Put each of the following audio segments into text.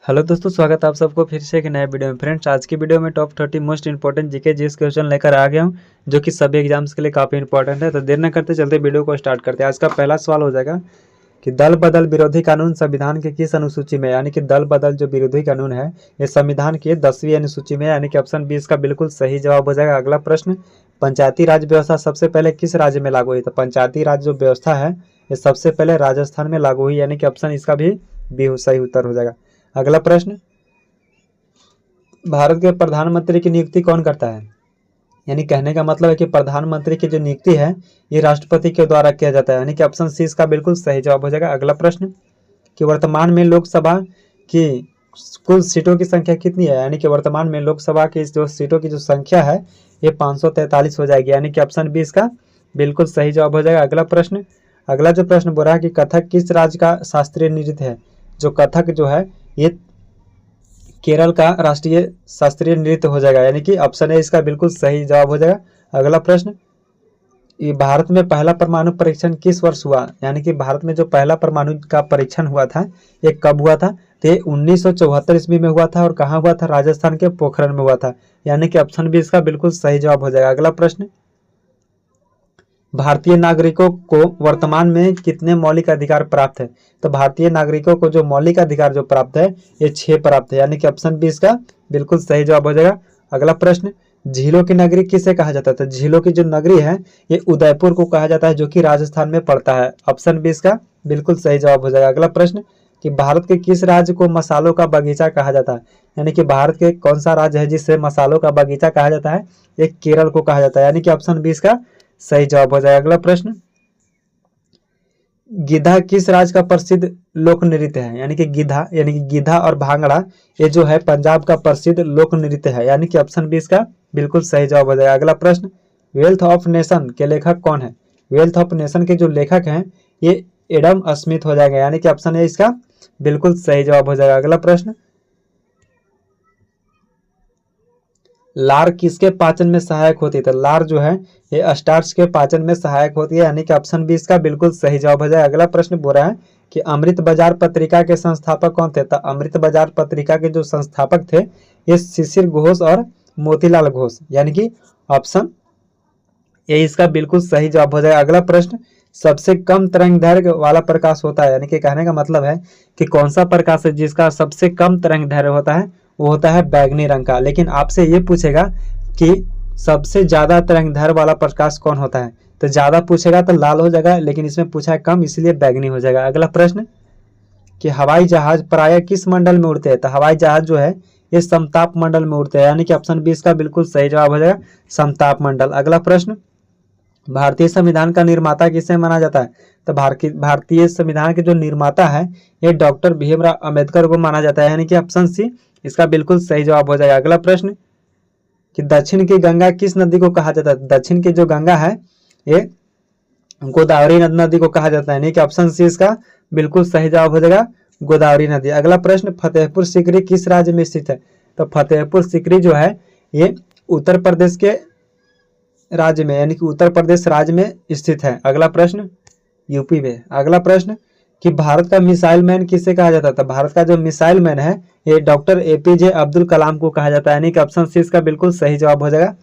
Hello दोस्तों, स्वागत है आप सबको फिर से एक नए वीडियो में। फ्रेंड्स, आज की वीडियो में top 30 most important GK GS question लेकर आ गया हूं, जो कि सभी एग्जाम्स के लिए काफ़ी इंपॉर्टेंट है। तो देर न करते चलते वीडियो को स्टार्ट करते हैं। आज का पहला सवाल हो जाएगा कि दल बदल विरोधी कानून संविधान के किस अनुसूची में, यानी कि दल बदल जो विरोधी कानून है ये संविधान की 10वीं अनुसूची में, यानी कि ऑप्शन 20 का बिल्कुल सही जवाब हो जाएगा। अगला प्रश्न, पंचायती राज व्यवस्था सबसे पहले किस राज्य में लागू हुई? तो पंचायती राज जो व्यवस्था है ये सबसे पहले राजस्थान में लागू हुई, यानी कि ऑप्शन इसका भी सही उत्तर हो जाएगा। अगला प्रश्न, भारत के प्रधानमंत्री की नियुक्ति कौन करता है? यानी कहने का मतलब है कि प्रधानमंत्री की जो नियुक्ति है ये राष्ट्रपति के द्वारा किया जाता है, यानी कि ऑप्शन सी इसका बिल्कुल सही जवाब हो जाएगा। अगला प्रश्न, कि वर्तमान में लोकसभा की कुल सीटों की संख्या कितनी है? यानी कि वर्तमान में लोकसभा की जो सीटों की जो संख्या है ये 543 हो जाएगी, यानी कि ऑप्शन बी इसका बिल्कुल सही जवाब हो जाएगा। अगला प्रश्न, अगला जो प्रश्न बोल रहा है कि कथक किस राज्य का शास्त्रीय नृत्य है? जो कथक जो है ये केरल का राष्ट्रीय शास्त्रीय नृत्य हो जाएगा, यानी कि ऑप्शन ए इसका बिल्कुल सही जवाब हो जाएगा। अगला प्रश्न, ये भारत में पहला परमाणु परीक्षण किस वर्ष हुआ? यानी कि भारत में जो पहला परमाणु का परीक्षण हुआ था ये कब हुआ था? तो ये 1974 ईस्वी में हुआ था। और कहाँ हुआ था? राजस्थान के पोखरण में हुआ था, यानी कि ऑप्शन बी इसका बिल्कुल सही जवाब हो जाएगा। अगला प्रश्न, भारतीय नागरिकों को वर्तमान में कितने मौलिक अधिकार प्राप्त है? तो भारतीय नागरिकों को जो मौलिक अधिकार जो प्राप्त है ये 6 प्राप्त है, यानी कि ऑप्शन बी इसका बिल्कुल सही जवाब हो जाएगा। अगला प्रश्न, झीलों की नगरी किसे कहा जाता है? तो झीलों की जो नगरी है ये उदयपुर को कहा जाता है, जो कि राजस्थान में पड़ता है। ऑप्शन बी इसका बिल्कुल सही जवाब हो जाएगा। अगला प्रश्न, कि भारत के किस राज्य को मसालों का बगीचा कहा जाता है? यानी कि भारत के कौन सा राज्य है जिससे मसालों का बगीचा कहा जाता है? ये केरल को कहा जाता है, यानी कि ऑप्शन बी इसका सही जवाब हो जाएगा। अगला प्रश्न, गिद्धा किस राज्य का प्रसिद्ध लोक नृत्य है? यानी कि गिद्धा यानी कि गिद्धा और भांगड़ा ये जो है पंजाब का प्रसिद्ध लोक नृत्य है, यानी कि ऑप्शन बी इसका बिल्कुल सही जवाब हो जाएगा। अगला प्रश्न, वेल्थ ऑफ नेशन के लेखक कौन है? वेल्थ ऑफ नेशन के जो लेखक हैं ये एडम स्मिथ हो जाएगा, यानी कि ऑप्शन ए इसका बिल्कुल सही जवाब हो जाएगा। अगला प्रश्न, लार किसके पाचन में सहायक होती है? तो लार जो है ये स्टार्च के पाचन में सहायक होती है, यानी कि ऑप्शन बी इसका बिल्कुल सही जवाब हो जाए। अगला प्रश्न बोल रहा है कि अमृत बाजार पत्रिका के संस्थापक कौन थे? तो अमृत बाजार पत्रिका के जो संस्थापक थे ये शिशिर घोष और मोतीलाल घोष, यानी कि ऑप्शन ए इसका बिल्कुल सही जवाब हो जाएगा। अगला प्रश्न, सबसे कम तरंग दैर्घ्य वाला प्रकाश होता है? यानी कि कहने का मतलब है कि कौन सा प्रकाश है जिसका सबसे कम तरंग दैर्घ्य होता है? वो होता है बैगनी रंग का। लेकिन आपसे ये पूछेगा कि सबसे ज्यादा तरंग दैर्घ्य वाला प्रकाश कौन होता है? तो ज्यादा पूछेगा तो लाल हो जाएगा, लेकिन इसमें पूछा है कम, इसलिए बैगनी हो जाएगा। अगला प्रश्न, कि हवाई जहाज प्रायः किस मंडल में उड़ते हैं? तो हवाई जहाज जो है ये समताप मंडल में उड़ते हैं, यानी कि ऑप्शन बी इसका बिल्कुल सही जवाब हो जाएगा, समताप मंडल। अगला प्रश्न, भारतीय संविधान का निर्माता किसे माना जाता है? तो भारतीय संविधान के जो निर्माता है ये डॉक्टर भीमराव अंबेडकर को माना जाता है, यानी कि ऑप्शन सी इसका बिल्कुल सही जवाब हो जाएगा। अगला प्रश्न, कि दक्षिण की गंगा किस नदी को कहा जाता है? दक्षिण की जो गंगा है ये गोदावरी नदी को कहा जाता है, यानी कि ऑप्शन सी इसका बिल्कुल सही जवाब हो जाएगा, गोदावरी नदी। अगला प्रश्न, फतेहपुर सीकरी किस राज्य में स्थित है? तो फतेहपुर सीकरी जो है ये उत्तर प्रदेश के राज्य में, यानी कि उत्तर प्रदेश राज्य में स्थित है। अगला प्रश्न, यूपी में। अगला प्रश्न, कि भारत का मिसाइल मैन किसे कहा जाता था? भारत का जो मिसाइल मैन है ये डॉक्टर एपीजे अब्दुल कलाम को कहा जाता है, यानी कि ऑप्शन सी इसका बिल्कुल सही जवाब हो जाएगा,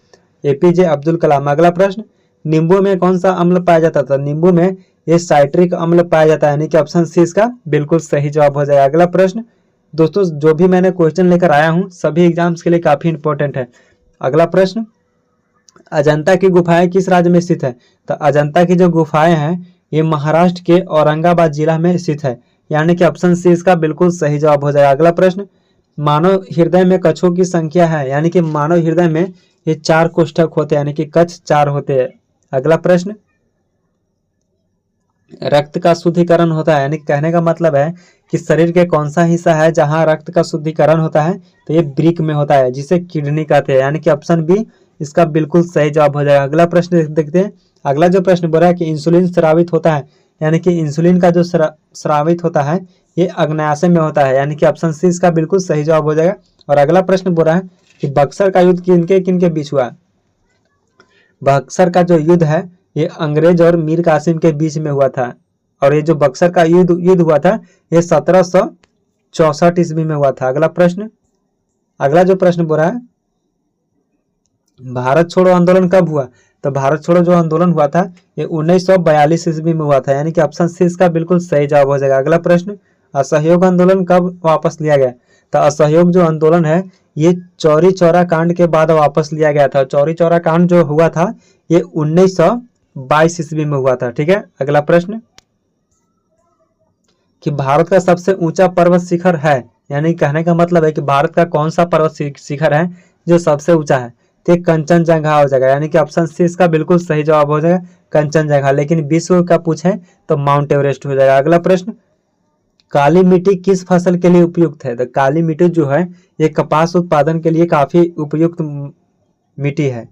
एपीजे अब्दुल कलाम। अगला प्रश्न, नींबू में कौन सा अम्ल पाया जाता था? नींबू में ये साइट्रिक अम्ल पाया जाता है, यानी कि ऑप्शन सी इसका बिल्कुल सही जवाब हो जाएगा। अगला प्रश्न, दोस्तों जो भी मैंने क्वेश्चन लेकर आया हूँ सभी एग्जाम्स के लिए काफी इंपॉर्टेंट है। अगला प्रश्न, अजंता की गुफाएं किस राज्य में स्थित है? तो अजंता की जो गुफाएं हैं ये महाराष्ट्र के औरंगाबाद जिला में स्थित है, यानी कि ऑप्शन सी इसका बिल्कुल सही जवाब हो जाएगा। अगला प्रश्न, मानव हृदय में कक्षों की संख्या है? यानी कि मानव हृदय में ये 4 कोष्ठक होते हैं, यानी कि कक्ष 4 होते हैं। अगला प्रश्न, रक्त का शुद्धिकरण होता है? यानी कहने का मतलब है कि शरीर के कौन सा हिस्सा है जहां रक्त का शुद्धिकरण होता है? तो ये ब्रिक में होता है, जिसे किडनी कहते हैं, यानी कि ऑप्शन बी इसका बिल्कुल सही जवाब हो जाएगा। अगला प्रश्न देखते हैं। अगला जो प्रश्न बोल रहा है कि इंसुलिन स्रावित होता है, यानी कि इंसुलिन का जो स्रावित होता है ये अग्नाशय में होता है, यानी कि ऑप्शन सी इसका बिल्कुल सही जवाब हो जाएगा। और अगला प्रश्न बोल रहा है कि बक्सर का युद्ध किनके किनके बीच हुआ? बक्सर का जो युद्ध है ये अंग्रेज और मीर कासिम के बीच में हुआ था। और ये जो बक्सर का युद्ध हुआ था ये 1700 1964 ईस्वी में हुआ था। अगला जो प्रश्न बोल रहा है, भारत छोड़ो आंदोलन कब हुआ? तो भारत छोड़ो जो आंदोलन हुआ था ये 1942 ईस्वी में हुआ था, यानी कि ऑप्शन सी इसका बिल्कुल सही जवाब हो जाएगा। अगला प्रश्न, असहयोग आंदोलन कब वापस लिया गया? तो असहयोग जो आंदोलन है ये चौरी चौरा कांड के बाद वापस लिया गया था। चौरी चौरा कांड जो हुआ था ये 1922 ईस्वी में हुआ था। ठीक है, अगला प्रश्न, कि भारत का सबसे ऊंचा पर्वत शिखर है, यानी कहने का मतलब है कि भारत का कौन सा पर्वत शिखर है जो सबसे ऊंचा है? तो कंचनजंगा हो जाएगा, यानी कि ऑप्शन सी इसका बिल्कुल सही जवाब हो जाएगा, कंचनजंगा। लेकिन विश्व का पूछे तो माउंट एवरेस्ट हो जाएगा। अगला प्रश्न, काली मिट्टी किस फसल के लिए उपयुक्त है? तो काली मिट्टी जो है ये कपास उत्पादन के लिए काफी उपयुक्त मिट्टी है।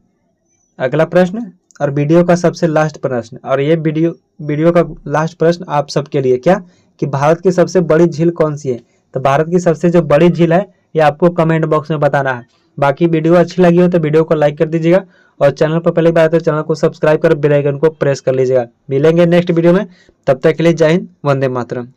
अगला प्रश्न और वीडियो का सबसे लास्ट प्रश्न, और ये वीडियो का लास्ट प्रश्न आप सबके लिए, क्या कि भारत की सबसे बड़ी झील कौन सी है? तो भारत की सबसे जो बड़ी झील है ये आपको कमेंट बॉक्स में बताना है। बाकी वीडियो अच्छी लगी हो तो वीडियो को लाइक कर दीजिएगा, और चैनल पर पहली बार तो चैनल को सब्सक्राइब कर बेल आइकन को प्रेस कर लीजिएगा। मिलेंगे नेक्स्ट वीडियो में, तब तक के लिए जय हिंद, वंदे मातरम।